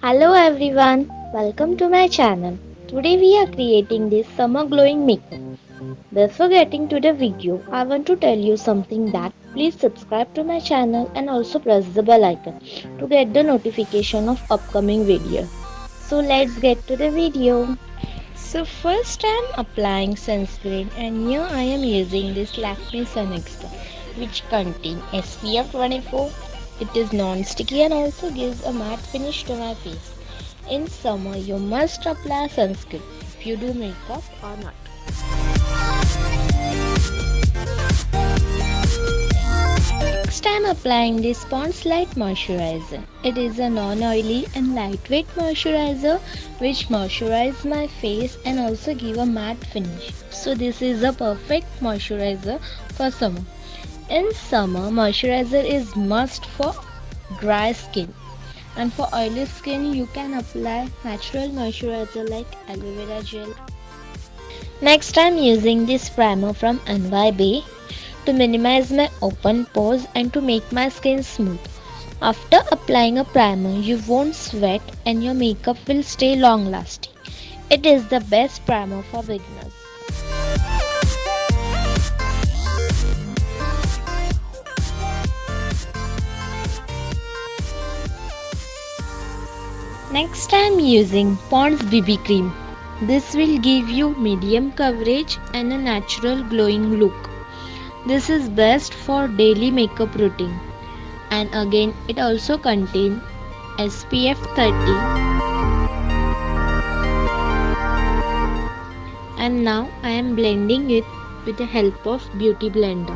Hello everyone, welcome to my channel. Today we are creating this summer glowing makeup. Before getting to the video, I want to tell you something that please subscribe to my channel and also press the bell icon to get the notification of upcoming video. So let's get to the video. So first I am applying sunscreen and here I am using this Lakme Sun Extra which contains SPF 24. It is non-sticky and also gives a matte finish to my face. In summer you must apply sunscreen if you do makeup or not. Next I am applying this Pond's Light Moisturizer. It is a non-oily and lightweight moisturizer which moisturizes my face and also give a matte finish. So this is a perfect moisturizer for summer. In summer, moisturizer is must for dry skin. And for oily skin, you can apply natural moisturizer like aloe vera gel. Next, I am using this primer from NYB to minimize my open pores and to make my skin smooth. After applying a primer, you won't sweat and your makeup will stay long lasting. It is the best primer for beginners. Next I am using Pond's BB cream. This will give you medium coverage and a natural glowing look. This is best for daily makeup routine. And again it also contains SPF 30. And now I am blending it with the help of beauty blender.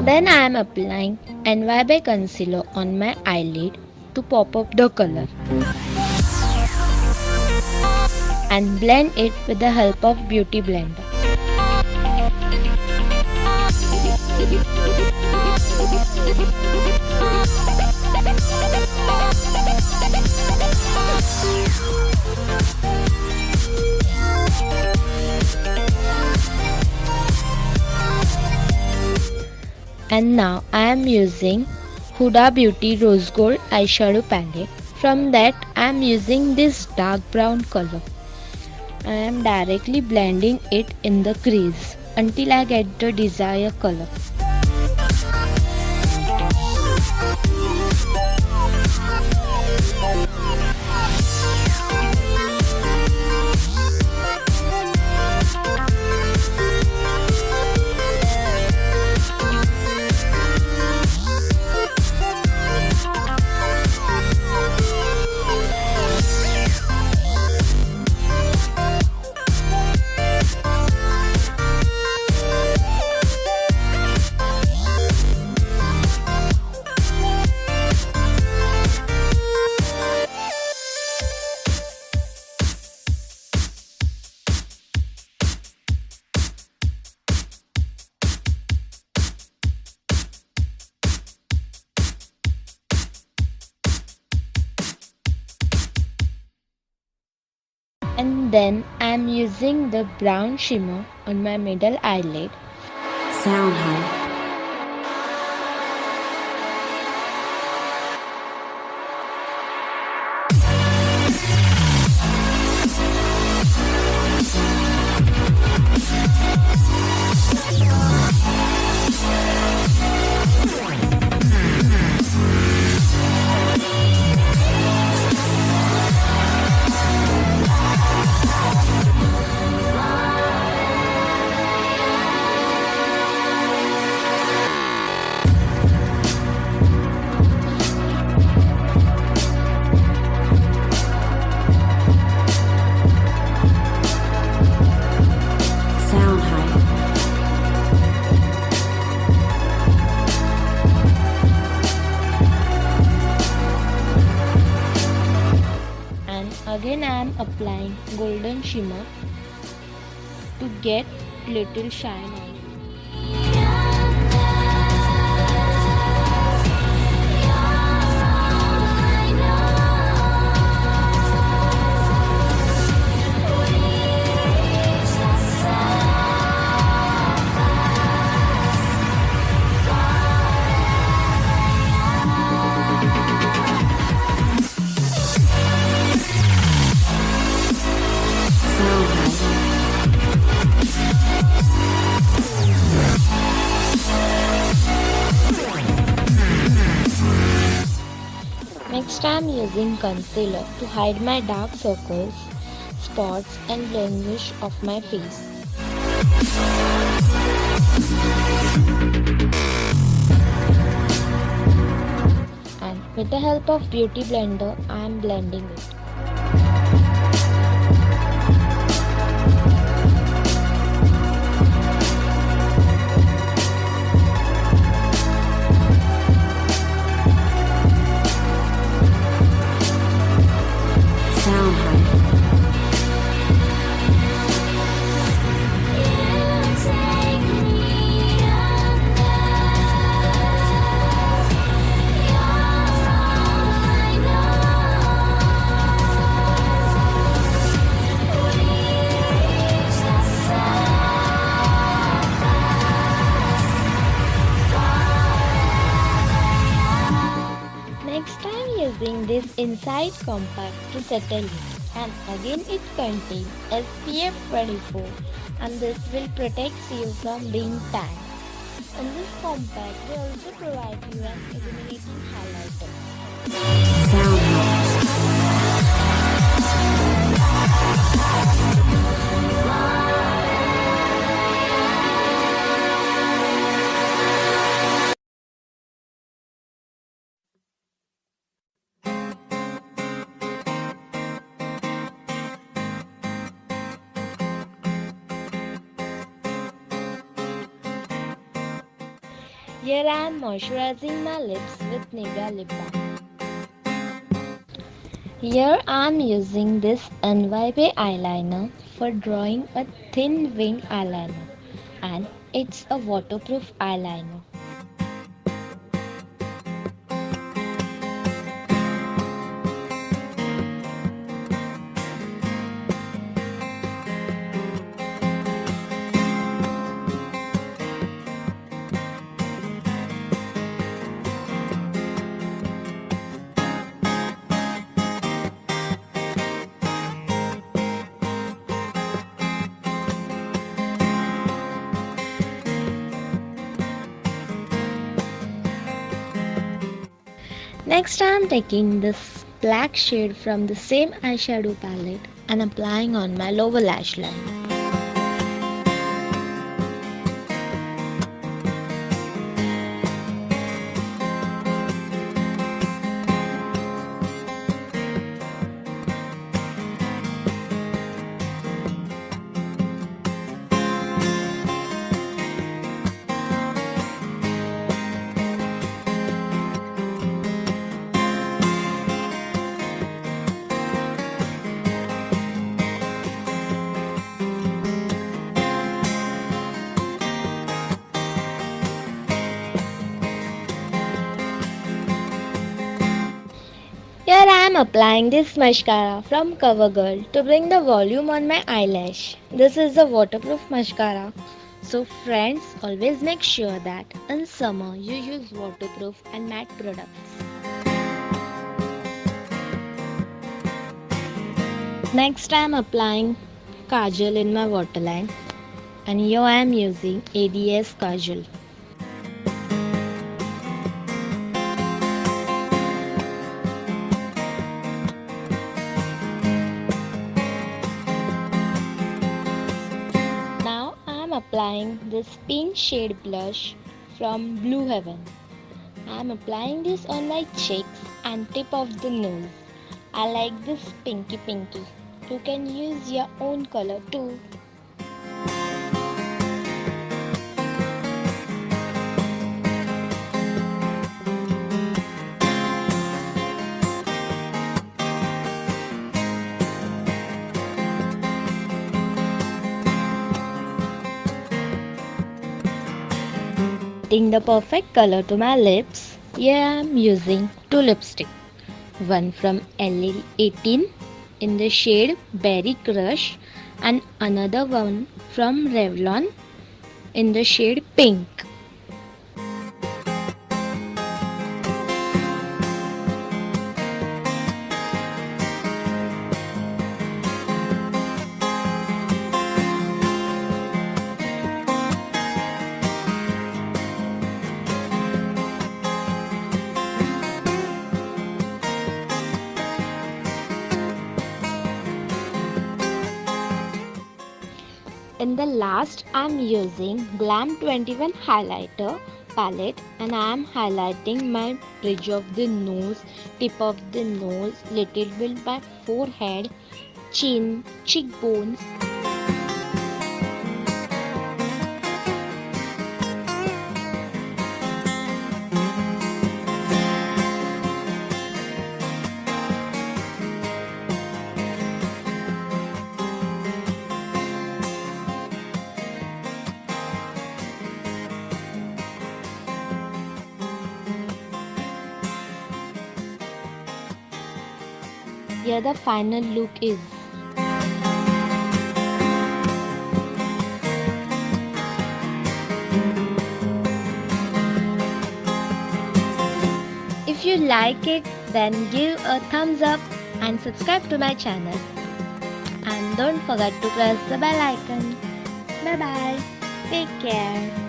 Then I am applying NYB concealer on my eyelid to pop up the color and blend it with the help of beauty blender. And now I am using Huda Beauty Rose Gold Eyeshadow Palette. From that I am using this dark brown color. I am directly blending it in the crease until I get the desired color. And then I am using the brown shimmer on my middle eyelid. Sound high. Again I am applying golden shimmer to get little shine on it. Sound high. Next I am using concealer to hide my dark circles, spots and blemish of my face. And with the help of beauty blender I am blending it. Sound high. Next I am using this inside compact to settle it, and again it contains SPF 24 and this will protect you from being tan. In this compact they also provide you an illuminating highlighter. Sound high. Here I am moisturizing my lips with Nivea lip balm. Here I am using this NYB eyeliner for drawing a thin wing eyeliner, and it's a waterproof eyeliner. Next I am taking this black shade from the same eyeshadow palette and applying on my lower lash line. Here I am applying this mascara from CoverGirl to bring the volume on my eyelash. This is a waterproof mascara. So friends, always make sure that in summer you use waterproof and matte products. Next I am applying kajal in my waterline, and here I am using ADS kajal. Now I am applying this pink shade blush from Blue Heaven. I am applying this on my cheeks and tip of the nose. I like this pinky. You can use your own color too. getting the perfect color to my lips, here I am using two lipsticks. One from LL18 in the shade Berry Crush and another one from Revlon in the shade Pink. In the last, I am using Glam 21 highlighter palette and I am highlighting my bridge of the nose, tip of the nose, little bit my forehead, chin, cheekbones. Here the final look is. If you like it, then give a thumbs up and subscribe to my channel. And don't forget to press the bell icon. Bye bye. Take care.